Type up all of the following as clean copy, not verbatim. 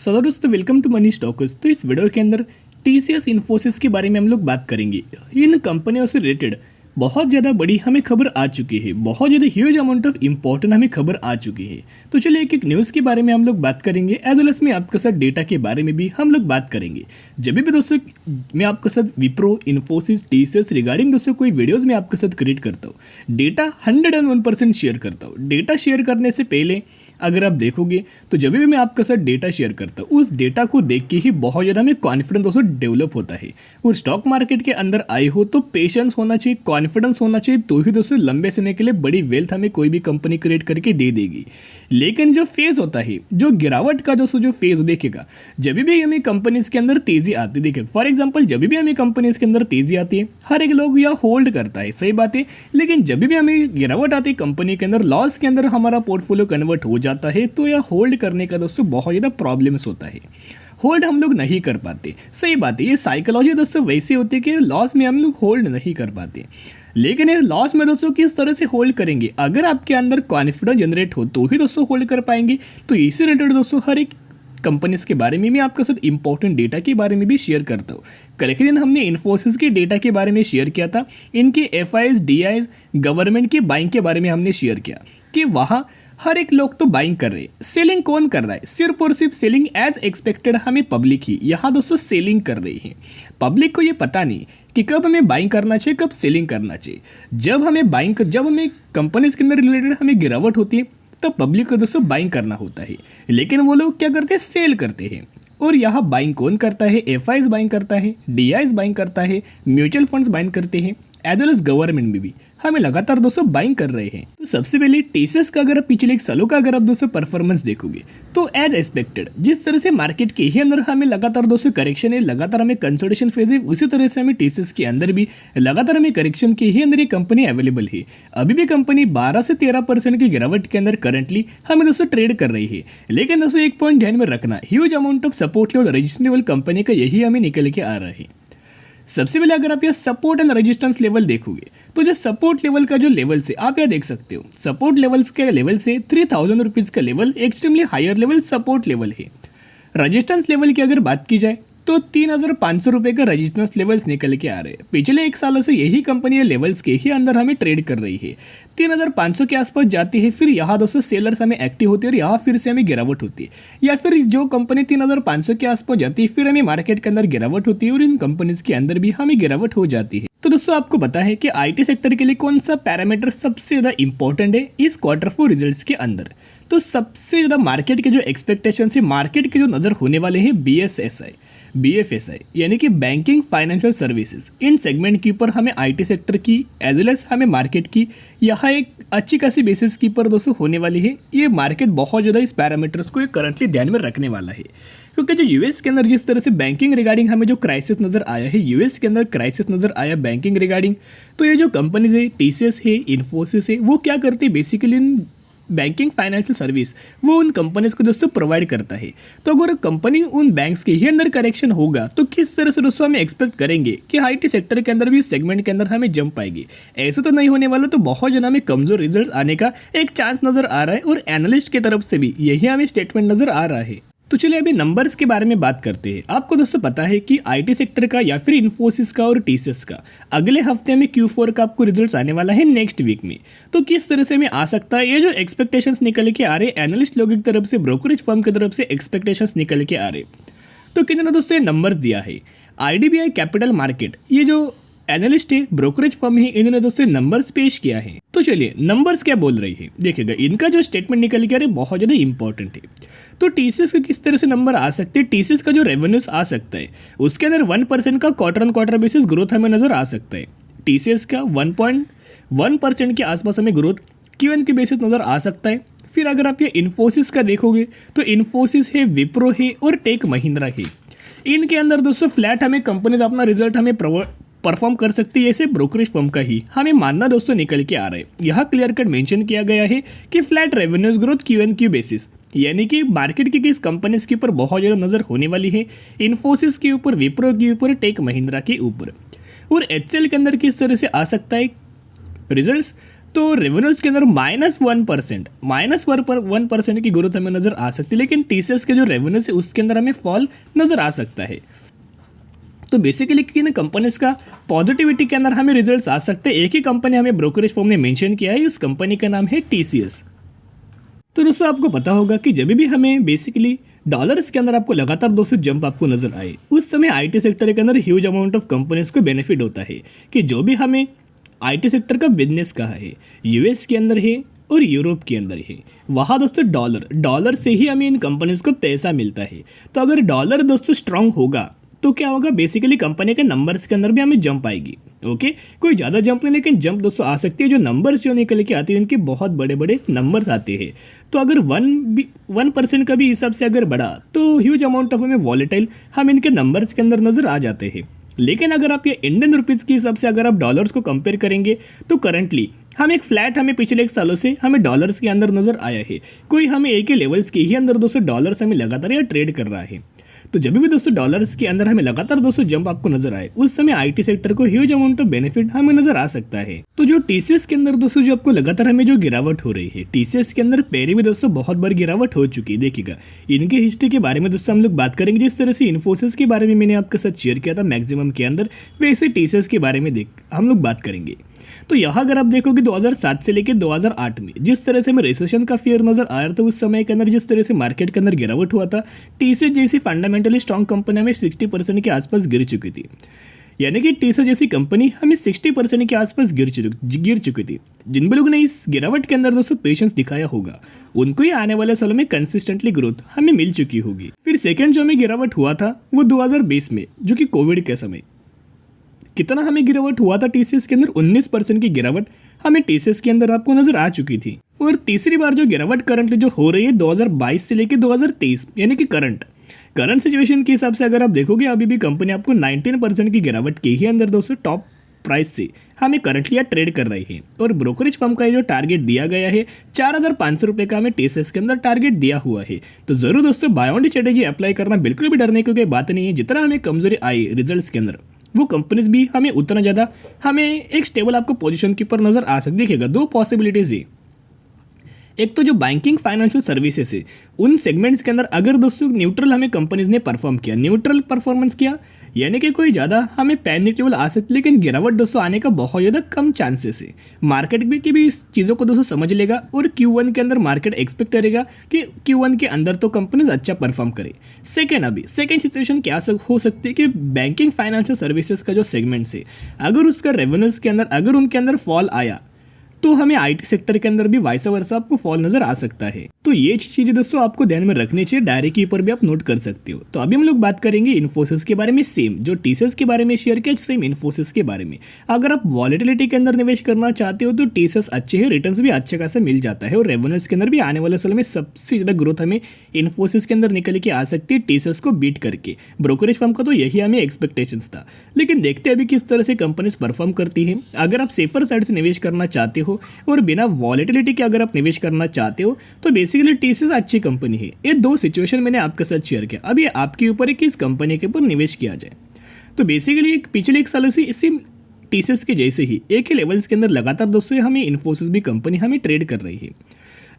सो दोस्तों welcome to money stocks. तो इस वीडियो के अंदर टीसीएस इन्फोसिस के बारे में हम लोग बात करेंगे। इन कंपनियों से रिलेटेड बहुत ज़्यादा बड़ी हमें खबर आ चुकी है, बहुत ज़्यादा ह्यूज अमाउंट ऑफ इंपॉर्टेंट हमें खबर आ चुकी है। तो चलिए एक एक न्यूज़ के बारे में हम लोग बात करेंगे, एज वेल एज में आपके साथ डेटा के बारे में भी हम लोग बात करेंगे। जब भी दोस्तों मैं आपके साथ विप्रो, इन्फोसिस, टीसीएस रिगार्डिंग दोस्तों कोई वीडियोज़ में आपके साथ क्रिएट करता हूँ, डेटा 101% शेयर करता हूँ। डेटा शेयर करने से पहले अगर आप देखोगे तो जब भी मैं आपके साथ डेटा शेयर करता हूँ, उस डेटा को देख के ही बहुत ज़्यादा हमें कॉन्फिडेंस दोस्तों डेवलप होता है। और स्टॉक मार्केट के अंदर आए हो तो पेशेंस होना चाहिए, कॉन्फिडेंस होना चाहिए, तो ही दोस्तों लंबे समय के लिए बड़ी वेल्थ हमें कोई भी कंपनी क्रिएट करके दे देगी। लेकिन जो फेज़ होता है, जो गिरावट का दोस्तों जो फेज़ देखेगा, जब भी हमें कंपनीज के अंदर तेज़ी आती देखे, फॉर एग्जाम्पल जब भी हमें कंपनीज के अंदर तेज़ी आती है, हर एक लोग यह होल्ड करता है, सही बात है। लेकिन जब भी हमें गिरावट आती है कंपनी के अंदर, लॉस के अंदर हमारा पोर्टफोलियो कन्वर्ट हो जाता है, तो यह होल्ड करने का दोस्तों बहुत ज़्यादा प्रॉब्लम्स होता है। होल्ड हम लोग नहीं कर पाते, सही बात है। ये साइकोलॉजी दोस्तों वैसे होती है कि लॉस में हम लोग होल्ड नहीं कर पाते। लेकिन ये लॉस में दोस्तों किस तरह से होल्ड करेंगे, अगर आपके अंदर कॉन्फिडेंस जनरेट हो तो ही दोस्तों होल्ड कर पाएंगे। तो इसी रिलेटेड दोस्तों हर एक कंपनीज के बारे में मैं आपके साथ इंपॉर्टेंट डेटा के बारे में भी शेयर करता हूँ। कल के दिन हमने इन्फोसिस के डेटा के बारे में शेयर किया था, इनके एफआईज, डीआईज, गवर्नमेंट की बाइंग के बारे में हमने शेयर किया कि वहाँ हर एक लोग तो बाइंग कर रहे हैं, सेलिंग कौन कर रहा है? सिर्फ और सिर्फ सेलिंग एज एक्सपेक्टेड हमें पब्लिक ही यहाँ दोस्तों सेलिंग कर रही है। पब्लिक को ये पता नहीं कि कब हमें बाइंग करना चाहिए, कब सेलिंग करना चाहिए। जब हमें कंपनीज के अंदर रिलेटेड हमें गिरावट होती है तो पब्लिक को दोस्तों बाइंग करना होता है, लेकिन वो लोग क्या करते हैं? सेल करते हैं। और यहाँ बाइंग कौन करता है? एफआईज बाइंग करता है, डीआईज बाइंग करता है, म्यूचुअल फंड्स बाइंग करते हैं, एज वेल एज गवर्नमेंट में भी हमें लगातार दोस्तों बाइंग कर रहे हैं। तो सबसे पहले टीसीएस का अगर आप पिछले एक सालों का अगर आप दोस्तों परफॉर्मेंस देखोगे तो एज एक्सपेक्टेड जिस तरह से मार्केट के ही अंदर हमें लगातार दोस्तों करेक्शन है, लगातार हमें कंसोलिडेशन फेज है, उसी तरह से हमें टीसीएस के अंदर भी लगातार हमें करेक्शन के ही अंदर ये कंपनी अवेलेबल है। अभी भी कंपनी 12 से 13% की गिरावट के अंदर करंटली हमें दोस्तों ट्रेड कर रही है। लेकिन दोस्तों एक पॉइंट ध्यान में रखना, huge amount of support level, resistance level company का यही हमें निकल के आ रहा है। सबसे पहले अगर आप यह सपोर्ट एंड रेजिस्टेंस लेवल देखोगे तो जो सपोर्ट लेवल का जो लेवल से आप यह देख सकते हो, सपोर्ट लेवल्स के लेवल से 3000 रुपीज़ का level extremely higher level support level है। रेजिस्टेंस लेवल की अगर बात की जाए तो 3500 रुपये का रेजिस्टेंस लेवल्स निकल के आ रहे हैं। पिछले एक सालों से यही कंपनी लेवल्स के ही अंदर हमें ट्रेड कर रही है। 3500 के आसपास जाती है, फिर यहाँ दोस्तों सेलर्स हमें एक्टिव होती है और यहाँ फिर से हमें गिरावट होती है, या फिर जो कंपनी 3500 के आसपास जाती है फिर हमें मार्केट के अंदर गिरावट होती है और इन कंपनीज के अंदर भी हमें गिरावट हो जाती है। तो दोस्तों आपको पता है कि आईटी सेक्टर के लिए कौन सा पैरामीटर सबसे ज़्यादा इंपॉर्टेंट है इस क्वार्टर 4 रिजल्ट्स के अंदर? तो सबसे ज़्यादा मार्केट के जो एक्सपेक्टेशन है, मार्केट के जो नज़र होने वाले हैं BFSI यानी कि बैंकिंग फाइनेंशियल सर्विसेज, इन सेगमेंट के ऊपर हमें आईटी सेक्टर की एज वेल एज हमें मार्केट की यहाँ एक अच्छी खासी बेसिस के ऊपर दोस्तों होने वाली है। ये मार्केट बहुत ज़्यादा इस पैरामीटर्स को करंटली ध्यान में रखने वाला है, क्योंकि जो यूएस के अंदर जिस तरह से बैंकिंग रिगार्डिंग हमें जो क्राइसिस नज़र आया है, यूएस के अंदर क्राइसिस नज़र आया बैंकिंग रिगार्डिंग, तो ये जो कंपनीज है, टीसीएस है, इन्फोसिस है, वो क्या करती है basically in banking financial service वो उन कंपनीज को दोस्तों प्रोवाइड करता है। तो अगर कंपनी उन बैंक्स के ही अंदर करेक्शन होगा तो किस तरह से दोस्तों हमें एक्सपेक्ट करेंगे कि आईटी सेक्टर के अंदर भी सेगमेंट के अंदर हमें जंप आएगी? ऐसा तो नहीं होने वाला। तो बहुत ज़्यादा हमें कमजोर रिजल्ट आने का एक चांस नज़र आ रहा है और एनालिस्ट की तरफ से भी यही हमें स्टेटमेंट नज़र आ रहा है। तो चलिए अभी नंबर्स के बारे में बात करते हैं। आपको दोस्तों पता है कि आईटी सेक्टर का या फिर इन्फोसिस का और टीसीएस का अगले हफ्ते में Q4 का आपको रिजल्ट्स आने वाला है नेक्स्ट वीक में। तो किस तरह से में आ सकता है, ये जो एक्सपेक्टेशंस निकल के आ रहे एनालिस्ट लोगों की तरफ से, ब्रोकरेज फर्म की तरफ से एक्सपेक्टेशंस निकल के आ रहे, तो किन्होंने दोस्तों नंबर दिया है। IDBI कैपिटल मार्केट, ये जो एनालिस्ट है, ब्रोकरेज फर्म है, इन्होंने दोस्तों नंबर्स पेश किया है। तो चलिए नंबर्स क्या बोल रही है देखिएगा, इनका जो स्टेटमेंट निकल के आ रहे बहुत ज़्यादा इंपॉर्टेंट है। तो टीसीएस का किस तरह से नंबर आ सकते हैं, टीसीएस का जो रेवेन्यूज आ सकता है उसके अंदर 1% का quarter on quarter basis growth हमें नजर आ सकता है। टीसीएस का 1.1% के आसपास हमें ग्रोथ Q1 के बेसिस नजर आ सकता है। फिर अगर आप ये इन्फोसिस का देखोगे तो इन्फोसिस है, विप्रो है और टेक महिंद्रा है। इनके अंदर दोस्तों फ्लैट हमें कंपनीज अपना रिजल्ट हमें परफॉर्म कर सकती है, ऐसे ब्रोकरेज फर्म का ही हमें मानना दोस्तों निकल के आ रहा है। यहाँ क्लियर कट मेंशन किया गया है कि flat revenues growth Q1Q basis, यानी कि मार्केट की किस कंपनीज के ऊपर बहुत ज़्यादा नज़र होने वाली है, इन्फोसिस के ऊपर, विप्रो के ऊपर, टेक महिंद्रा के ऊपर। और HCL के अंदर किस तरह से आ सकता है रिजल्ट्स, तो रेवेन्यूज के अंदर -1% की ग्रोथ हमें नजर आ सकती है, लेकिन टीसीएस के जो रेवेन्यूज है उसके अंदर हमें फॉल नजर आ सकता है। तो बेसिकली किन कंपनीज का पॉजिटिविटी के अंदर हमें रिजल्ट्स आ सकते हैं, एक ही कंपनी हमें ब्रोकरेज फर्म ने मेंशन किया है, इस कंपनी का नाम है टीसीएस। तो दोस्तों आपको पता होगा कि जब भी हमें बेसिकली डॉलर्स के अंदर आपको लगातार दोस्तों जंप आपको नजर आए, उस समय आईटी सेक्टर के अंदर ह्यूज अमाउंट ऑफ कंपनीज को बेनिफिट होता है कि जो भी हमें आईटी सेक्टर का बिजनेस कहा है, यूएस के अंदर है और यूरोप के अंदर है, वहाँ दोस्तों डॉलर से ही हमें इन कंपनीज को पैसा मिलता है। तो अगर डॉलर दोस्तों स्ट्रांग होगा तो क्या होगा, बेसिकली कंपनी के नंबर्स के अंदर भी हमें जंप आएगी। ओके, कोई ज़्यादा जंप नहीं, लेकिन जंप दोस्तों आ सकती है। जो नंबर्स जो निकल के आते हैं उनके बहुत बड़े बड़े नंबर्स आते हैं। तो अगर 1% का भी हिसाब से अगर बढ़ा तो ह्यूज अमाउंट ऑफ हमें वॉलेटाइल हम इनके नंबर्स के अंदर नजर आ जाते हैं। लेकिन अगर आप ये इंडियन रुपीज़ के हिसाब से अगर आप डॉलर्स को कंपेयर करेंगे तो करंटली हम एक फ्लैट हमें पिछले एक सालों से हमें डॉलर्स के अंदर नजर आया है। कोई हमें एक ही लेवल्स के ही अंदर दोस्तों डॉलर्स हमें लगातार या ट्रेड कर रहा है। तो जब भी दोस्तों डॉलर्स के अंदर हमें लगातार दोस्तों जंप आपको नजर आए, उस समय आईटी सेक्टर को ह्यूज अमाउंट ऑफ बेनिफिट हमें नजर आ सकता है। तो जो टीसीएस के अंदर दोस्तों जो आपको लगातार हमें जो गिरावट हो रही है, टीसीएस के अंदर पहले भी दोस्तों बहुत बार गिरावट हो चुकी है। देखिएगा, इनके हिस्ट्री के बारे में दोस्तों हम लोग बात करेंगे। जिस तरह से इन्फोसिस के बारे में मैंने आपके साथ शेयर किया था मैक्सिमम के अंदर, वैसे टीसीएस के बारे में हम लोग बात करेंगे। तो यहाँ अगर आप देखोगे 2007 से लेकर 2008 में जिस तरह से हमें रिसेशन का फियर नजर आया था, उस समय के अंदर जिस तरह से मार्केट के अंदर गिरावट हुआ था, टीसीएस जैसी फंडामेंटली स्ट्रॉन्ग कंपनी हमें 60% के आसपास गिर चुकी थी। यानी कि टीसीएस जैसी कंपनी हमें 60% के आसपास गिर चुकी थी। जिन भी लोगों ने इस गिरावट के अंदर दोस्तों पेशेंस दिखाया होगा, उनको ही आने वाले सालों में कंसिस्टेंटली ग्रोथ हमें मिल चुकी होगी। फिर सेकेंड जो हमें गिरावट हुआ था वो 2020 में, जो कि कोविड के समय कितना हमें गिरावट हुआ था टीसीएस के अंदर, 19% की गिरावट हमें टीसीएस के अंदर आपको नजर आ चुकी थी। और तीसरी बार जो गिरावट करंटली जो हो रही है 2022 से लेकर 2023, यानी कि करंट सिचुएशन के हिसाब से अगर आप देखोगे, अभी भी कंपनी आपको 19% की गिरावट के ही अंदर दोस्तों टॉप प्राइस से हमें करंटली ट्रेड कर रही है। और ब्रोकरेज फर्म का जो टारगेट दिया गया है 4,500 रुपये का हमें टीसीएस के अंदर टारगेट दिया हुआ है। तो जरूर दोस्तों बाय ऑन स्ट्रेटेजी अप्लाई करना, बिल्कुल भी डरने की कोई बात नहीं है। जितना हमें कमजोरी आई रिजल्ट्स के अंदर, वो कंपनीज भी हमें उतना ज़्यादा हमें एक स्टेबल आपको पोजीशन के ऊपर नजर आ सकती। देखिएगा, दो पॉसिबिलिटीज है। एक तो जो बैंकिंग फाइनेंशियल सर्विसेज है, उन सेगमेंट्स के अंदर अगर दोस्तों न्यूट्रल हमें कंपनीज ने परफॉर्म किया, न्यूट्रल परफॉर्मेंस किया, यानी कि कोई ज़्यादा हमें पैनिक लेवल आ सकती, लेकिन गिरावट दोस्तों आने का बहुत ज़्यादा कम चांसेस है। मार्केट भी की भी इस चीज़ों को दोस्तों समझ लेगा और Q1 के अंदर मार्केट एक्सपेक्ट करेगा कि Q1 के अंदर तो कंपनीज अच्छा परफॉर्म करे। सेकेंड सिचुएशन क्या हो सकती है कि बैंकिंग फाइनेंशियल सर्विसेज का जो सेगमेंट्स है, अगर उसका रेवेन्यूज के अंदर अगर उनके अंदर फॉल आया तो हमें आईटी सेक्टर के अंदर भी वाइस वर्सा आपको फॉल नजर आ सकता है। तो ये चीजें दोस्तों आपको ध्यान में रखनी चाहिए, डायरी के ऊपर भी आप नोट कर सकते हो। तो अभी हम लोग बात करेंगे इन्फोसिस के बारे में, सेम जो टीसीएस के बारे में शेयर किया, सेम इन्फोसिस के बारे में। अगर आप वॉलेटिलिटी के अंदर निवेश करना चाहते हो तो टीसीएस अच्छे है, रिटर्न्स भी अच्छे खासा मिल जाता है और रेवेन्यूज के अंदर भी आने वाले सालों में सबसे ज्यादा ग्रोथ हमें इन्फोसिस के अंदर निकल के आ सकती है टीसीएस को बीट करके। ब्रोकरेज फर्म का तो यही हमें एक्सपेक्टेशंस था, लेकिन देखते हैं अभी किस तरह से कंपनीज परफॉर्म करती है। अगर आप सेफर साइड से निवेश करना चाहते हो और बिना वॉलेटिलिटी के अगर आप निवेश करना चाहते हो तो बेसिकली टीसीएस अच्छी कंपनी है। ये दो सिचुएशन मैंने आपके साथ शेयर किया। अब ये आपके ऊपर है कि किस कंपनी के ऊपर निवेश किया जाए। तो बेसिकली पिछले एक सालों से इसी टीसीएस के जैसे ही एक ही लेवल्स के अंदर लगातार दोस्तों हमें इन्फोसिस भी कंपनी हमें ट्रेड कर रही है।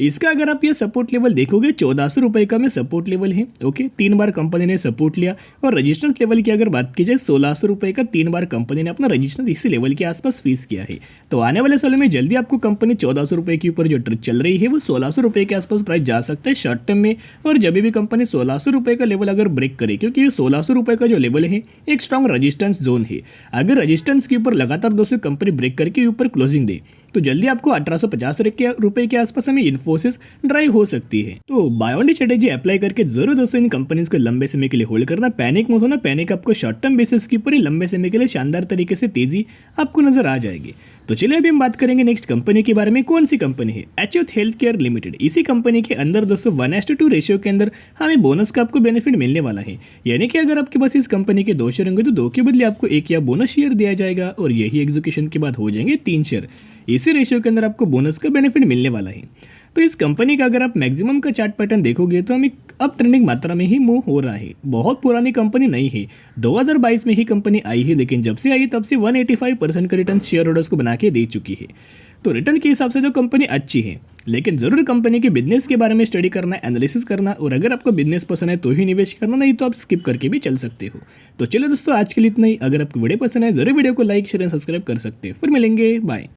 इसका अगर आप ये सपोर्ट लेवल देखोगे 1400 रुपये का में सपोर्ट लेवल है। ओके, 3 बार कंपनी ने सपोर्ट लिया। और रजिस्टेंस लेवल की अगर बात की जाए 1600 रुपये का 3 बार कंपनी ने अपना रजिस्टेंस इसी लेवल के आसपास फीस किया है। तो आने वाले सालों में जल्दी आपको कंपनी 1400 रुपये के ऊपर जो ट्रिप चल रही है वो 1600 रुपये के आसपास प्राइस जा सकता है शॉर्ट टर्म में। और जब भी कंपनी 1600 रुपये का लेवल अगर ब्रेक करे, क्योंकि ये 1600 रुपये का जो लेवल है एक स्ट्रॉन्ग रजिस्टेंस जोन है, अगर रजिस्टेंस के ऊपर लगातार दोस्तों कंपनी ब्रेक करके ऊपर क्लोजिंग दे तो जल्दी आपको 1850 रुपये के आसपास हमें इन्फोसिस ड्राइव हो सकती है। तो बाय ऑन स्ट्रेटेजी अप्लाई करके जरूर दोस्तों इन कंपनीज को लंबे समय के लिए होल्ड करना। पैनिक मत होना, पैनिक आपको शॉर्ट टर्म बेसिस के ऊपर ही लंबे समय के लिए शानदार तरीके से तेजी आपको नजर आ जाएगी। तो चलिए अभी हम बात करेंगे नेक्स्ट कंपनी के बारे में। कौन सी कंपनी है? एचयूथ हेल्थ केयर लिमिटेड। इसी कंपनी के अंदर दोस्तों 1:2 रेशियो के अंदर हमें बोनस का आपको बेनिफिट मिलने वाला है। यानी कि अगर आपके पास इस कंपनी के 2 शेयर होंगे तो 2 के बदले आपको 1 या बोनस शेयर दिया जाएगा और यही एग्जीक्यूशन के बाद हो जाएंगे 3 शेयर। इसी रेशियो के अंदर आपको बोनस का बेनिफिट मिलने वाला है। तो इस कंपनी का अगर आप मैक्सिमम का चार्ट पैटर्न देखोगे तो हमें अब ट्रेंडिंग मात्रा में ही मूव हो रहा है। बहुत पुरानी कंपनी नहीं है, 2022 में ही कंपनी आई है, लेकिन जब से आई तब से 185% का रिटर्न शेयर होल्डर्स को बना के दे चुकी है। तो रिटर्न के हिसाब से तो कंपनी अच्छी है, लेकिन ज़रूर कंपनी के बिजनेस के बारे में स्टडी करना, एनालिसिस करना, और अगर आपको बिजनेस पसंद है तो ही निवेश करना, नहीं तो आप स्किप करके भी चल सकते हो। तो चलो दोस्तों, आज के लिए इतना ही। अगर आपको वीडियो पसंद है जरूर वीडियो को लाइक शेयर एंड सब्सक्राइब कर सकते हैं। फिर मिलेंगे, बाय।